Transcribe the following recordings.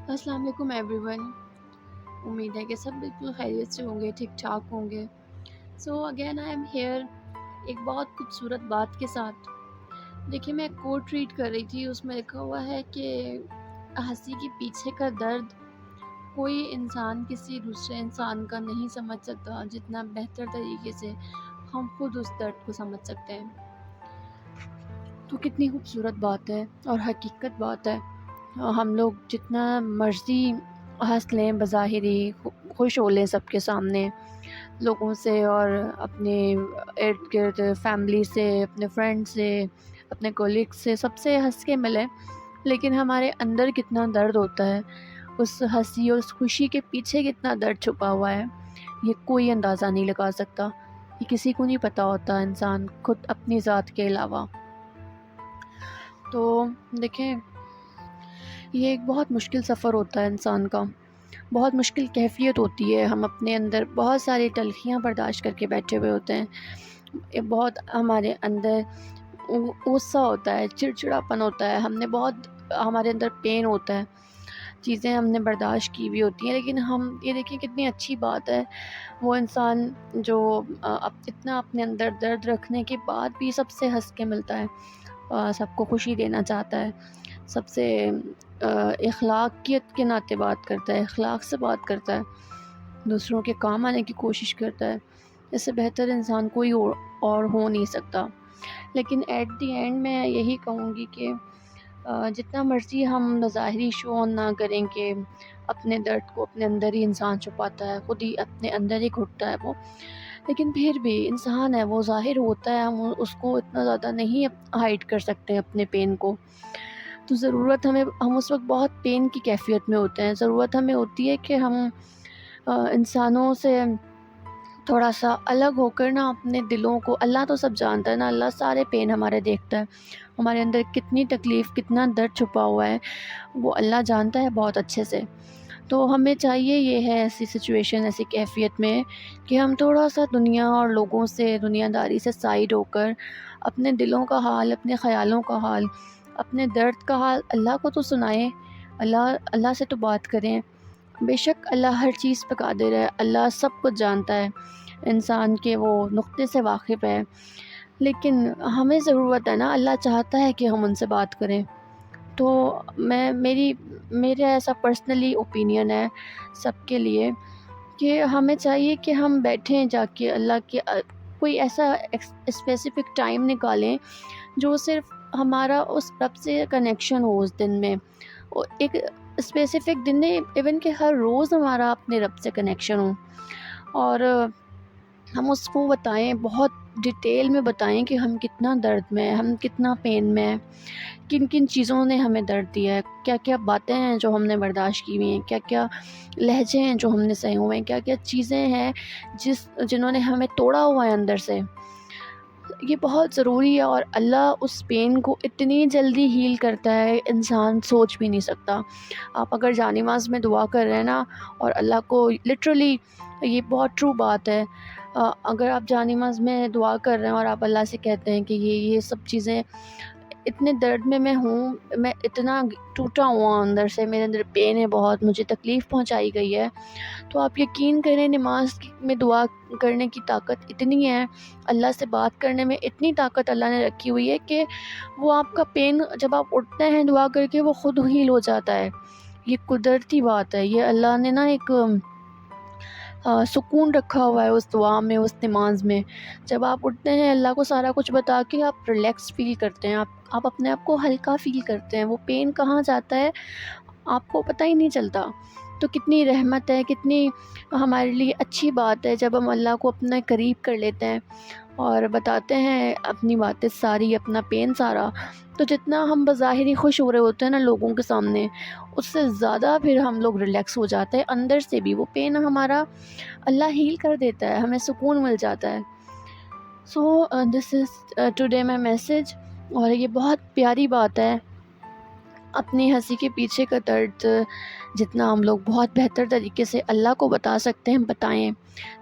السلام علیکم every one. امید ہے کہ سب بالکل خیریت سے ہوں گے، ٹھیک ٹھاک ہوں گے. So again I am here ایک بہت خوبصورت بات کے ساتھ. دیکھیے، میں ایک کوٹ ریڈ کر رہی تھی، اس میں لکھا ہوا ہے کہ ہنسی کے پیچھے کا درد کوئی انسان کسی دوسرے انسان کا نہیں سمجھ سکتا جتنا بہتر طریقے سے ہم خود اس درد کو سمجھ سکتے ہیں. تو کتنی خوبصورت بات ہے اور حقیقت بات ہے. ہم لوگ جتنا مرضی ہنس لیں، بظاہر ہی خوش ہو لیں سب کے سامنے، لوگوں سے اور اپنے ارد گرد فیملی سے، اپنے فرینڈ سے، اپنے کولیگ سے، سب سے ہنس کے ملیں، لیکن ہمارے اندر کتنا درد ہوتا ہے، اس ہنسی اور اس خوشی کے پیچھے کتنا درد چھپا ہوا ہے، یہ کوئی اندازہ نہیں لگا سکتا. یہ کسی کو نہیں پتہ ہوتا، انسان خود اپنی ذات کے علاوہ. تو دیکھیں، یہ ایک بہت مشکل سفر ہوتا ہے انسان کا، بہت مشکل کیفیت ہوتی ہے. ہم اپنے اندر بہت ساری تلخیاں برداشت کر کے بیٹھے ہوئے ہوتے ہیں. یہ بہت ہمارے اندر غصہ ہوتا ہے، چڑچڑاپن ہوتا ہے، ہمارے اندر پین ہوتا ہے، چیزیں ہم نے برداشت کی بھی ہوتی ہیں. لیکن ہم یہ دیکھیں کتنی اچھی بات ہے، وہ انسان جو اتنا اپنے اندر درد رکھنے کے بعد بھی سب سے ہنس کے ملتا ہے، سب کو خوشی دینا چاہتا ہے، سب سے اخلاقیت کے ناطے بات کرتا ہے، اخلاق سے بات کرتا ہے، دوسروں کے کام آنے کی کوشش کرتا ہے. اس سے بہتر انسان کوئی اور ہو نہیں سکتا. لیکن ایٹ دی اینڈ میں یہی کہوں گی کہ جتنا مرضی ہم بظاہری شو نہ کریں کہ اپنے درد کو اپنے اندر ہی انسان چھپاتا ہے، خود ہی اپنے اندر ہی گھٹتا ہے وہ، لیکن پھر بھی انسان ہے، وہ ظاہر ہوتا ہے، ہم اس کو اتنا زیادہ نہیں ہائڈ کر سکتے اپنے پین کو. تو ضرورت ہم اس وقت بہت پین کی کیفیت میں ہوتے ہیں، ضرورت ہمیں ہوتی ہے کہ ہم انسانوں سے تھوڑا سا الگ ہو کر نا اپنے دلوں کو، اللہ تو سب جانتا ہے نا، اللہ سارے پین ہمارے دیکھتا ہے، ہمارے اندر کتنی تکلیف، کتنا درد چھپا ہوا ہے، وہ اللہ جانتا ہے بہت اچھے سے. تو ہمیں چاہیے یہ ہے ایسی سچویشن، ایسی کیفیت میں کہ ہم تھوڑا سا دنیا اور لوگوں سے، دنیا داری سے سائڈ ہو کر اپنے دلوں کا حال، اپنے خیالوں کا حال، اپنے درد کا حال اللہ کو تو سنائیں، اللہ سے تو بات کریں. بے شک اللہ ہر چیز پہ قادر ہے، اللہ سب کچھ جانتا ہے، انسان کے وہ نقطے سے واقف ہے، لیکن ہمیں ضرورت ہے نا، اللہ چاہتا ہے کہ ہم ان سے بات کریں. تو میرا ایسا پرسنلی اوپینین ہے سب کے لیے کہ ہمیں چاہیے کہ ہم بیٹھیں جا کے اللہ کے کوئی ایسا اسپیسیفک ٹائم نکالیں جو صرف ہمارا اس رب سے کنیکشن ہو اس دن میں. ایک اسپیسیفک دن نہیں، ایون کہ ہر روز ہمارا اپنے رب سے کنیکشن ہو، اور ہم اس کو بتائیں، بہت ڈیٹیل میں بتائیں کہ ہم کتنا درد میں ہیں، ہم کتنا پین میں ہیں، کن کن چیزوں نے ہمیں درد دیا ہے، کیا کیا باتیں ہیں جو ہم نے برداشت کی ہوئی ہیں، کیا کیا لہجے ہیں جو ہم نے سہے ہوئے ہیں، کیا کیا چیزیں ہیں جنہوں نے ہمیں توڑا ہوا ہے اندر سے. یہ بہت ضروری ہے، اور اللہ اس پین کو اتنی جلدی ہیل کرتا ہے انسان سوچ بھی نہیں سکتا. آپ اگر جانماز میں دعا کر رہے ہیں نا، اور اللہ کو لٹرلی، یہ بہت ٹرو بات ہے، اگر آپ جانماز میں دعا کر رہے ہیں اور آپ اللہ سے کہتے ہیں کہ یہ سب چیزیں، اتنے درد میں ہوں، میں اتنا ٹوٹا ہوا ہوں اندر سے، میرے اندر پین ہے بہت، مجھے تکلیف پہنچائی گئی ہے، تو آپ یقین کریں نماز میں دعا کرنے کی طاقت اتنی ہے، اللہ سے بات کرنے میں اتنی طاقت اللہ نے رکھی ہوئی ہے کہ وہ آپ کا پین جب آپ اٹھتے ہیں دعا کر کے، وہ خود ہیل ہو جاتا ہے. یہ قدرتی بات ہے، یہ اللہ نے نا ایک سکون رکھا ہوا ہے اس دعا میں، اس نماز میں. جب آپ اٹھتے ہیں اللہ کو سارا کچھ بتا کے، آپ ریلیکس فیل کرتے ہیں، آپ اپنے آپ کو ہلکا فیل کرتے ہیں، وہ پین کہاں جاتا ہے آپ کو پتہ ہی نہیں چلتا. تو کتنی رحمت ہے، کتنی ہمارے لیے اچھی بات ہے جب ہم اللہ کو اپنے قریب کر لیتے ہیں اور بتاتے ہیں اپنی باتیں ساری، اپنا پین سارا. تو جتنا ہم بظاہری خوش ہو رہے ہوتے ہیں نا لوگوں کے سامنے، اس سے زیادہ پھر ہم لوگ ریلیکس ہو جاتے ہیں اندر سے بھی، وہ پین ہمارا اللہ ہیل کر دیتا ہے، ہمیں سکون مل جاتا ہے. سو دس از ٹوڈے مائی میسج، اور یہ بہت پیاری بات ہے. اپنی ہنسی کے پیچھے کا درد جتنا ہم لوگ بہت بہتر طریقے سے اللہ کو بتا سکتے ہیں، بتائیں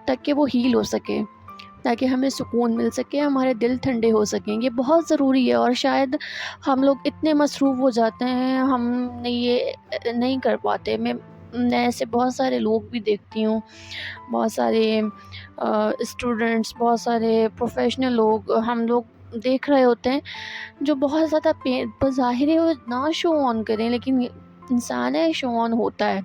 تاکہ وہ ہیل ہو سکے. تاکہ ہمیں سکون مل سکے، ہمارے دل ٹھنڈے ہو سکیں. یہ بہت ضروری ہے، اور شاید ہم لوگ اتنے مصروف ہو جاتے ہیں ہم یہ نہیں کر پاتے. میں ایسے بہت سارے لوگ بھی دیکھتی ہوں، بہت سارے اسٹوڈنٹس، بہت سارے پروفیشنل لوگ ہم لوگ دیکھ رہے ہوتے ہیں جو بہت زیادہ بظاہر ہے وہ نہ شو آن کریں، لیکن انسان ہے شو آن ہوتا ہے.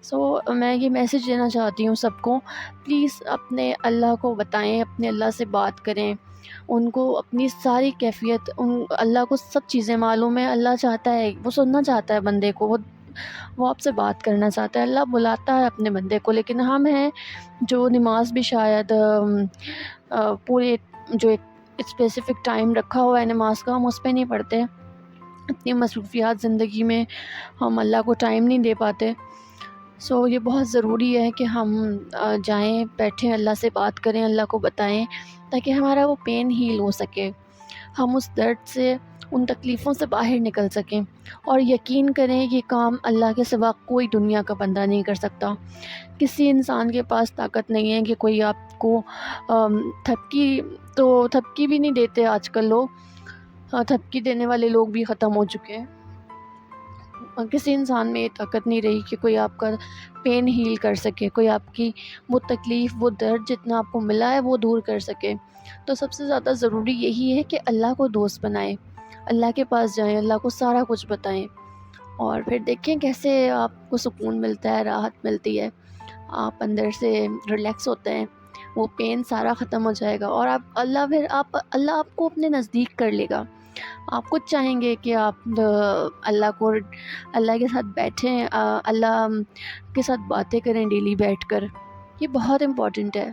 سو میں یہ میسیج دینا چاہتی ہوں سب کو، پلیز اپنے اللہ کو بتائیں، اپنے اللہ سے بات کریں. ان کو اپنی ساری کیفیت، اللہ کو سب چیزیں معلوم ہے. اللہ چاہتا ہے، وہ سننا چاہتا ہے بندے کو، وہ آپ سے بات کرنا چاہتا ہے. اللہ بلاتا ہے اپنے بندے کو، لیکن ہم ہیں جو نماز بھی شاید پورے جو ایک اسپیسیفک ٹائم رکھا ہوا ہے نماز کا، ہم اس پہ نہیں پڑھتے. اپنی مصروفیات زندگی میں ہم اللہ کو ٹائم نہیں دے پاتے. سو یہ بہت ضروری ہے کہ ہم جائیں، بیٹھیں، اللہ سے بات کریں، اللہ کو بتائیں، تاکہ ہمارا وہ پین ہیل ہو سکے، ہم اس درد سے، ان تکلیفوں سے باہر نکل سکیں. اور یقین کریں یہ کام اللہ کے سوا کوئی دنیا کا بندہ نہیں کر سکتا. کسی انسان کے پاس طاقت نہیں ہے کہ کوئی آپ کو تھپکی بھی نہیں دیتے آج کل لوگ. تھپکی دینے والے لوگ بھی ختم ہو چکے ہیں. کسی انسان میں یہ طاقت نہیں رہی کہ کوئی آپ کا پین ہیل کر سکے، کوئی آپ کی وہ تکلیف، وہ درد جتنا آپ کو ملا ہے وہ دور کر سکے. تو سب سے زیادہ ضروری یہی ہے کہ اللہ کو دوست بنائیں، اللہ کے پاس جائیں، اللہ کو سارا کچھ بتائیں، اور پھر دیکھیں کیسے آپ کو سکون ملتا ہے، راحت ملتی ہے، آپ اندر سے ریلیکس ہوتے ہیں، وہ پین سارا ختم ہو جائے گا، اور اللہ آپ کو اپنے نزدیک کر لے گا. آپ خود چاہیں گے کہ آپ اللہ کے ساتھ بیٹھیں، اللہ کے ساتھ باتیں کریں ڈیلی بیٹھ کر. یہ بہت امپورٹنٹ ہے.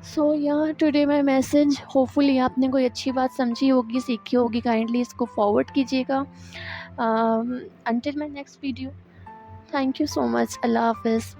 So today my message, hopefully آپ نے کوئی اچھی بات سمجھی ہوگی، سیکھی ہوگی. کائنڈلی اس کو فارورڈ کیجیے گا. Until my next video. Thank you so much. اللہ حافظ.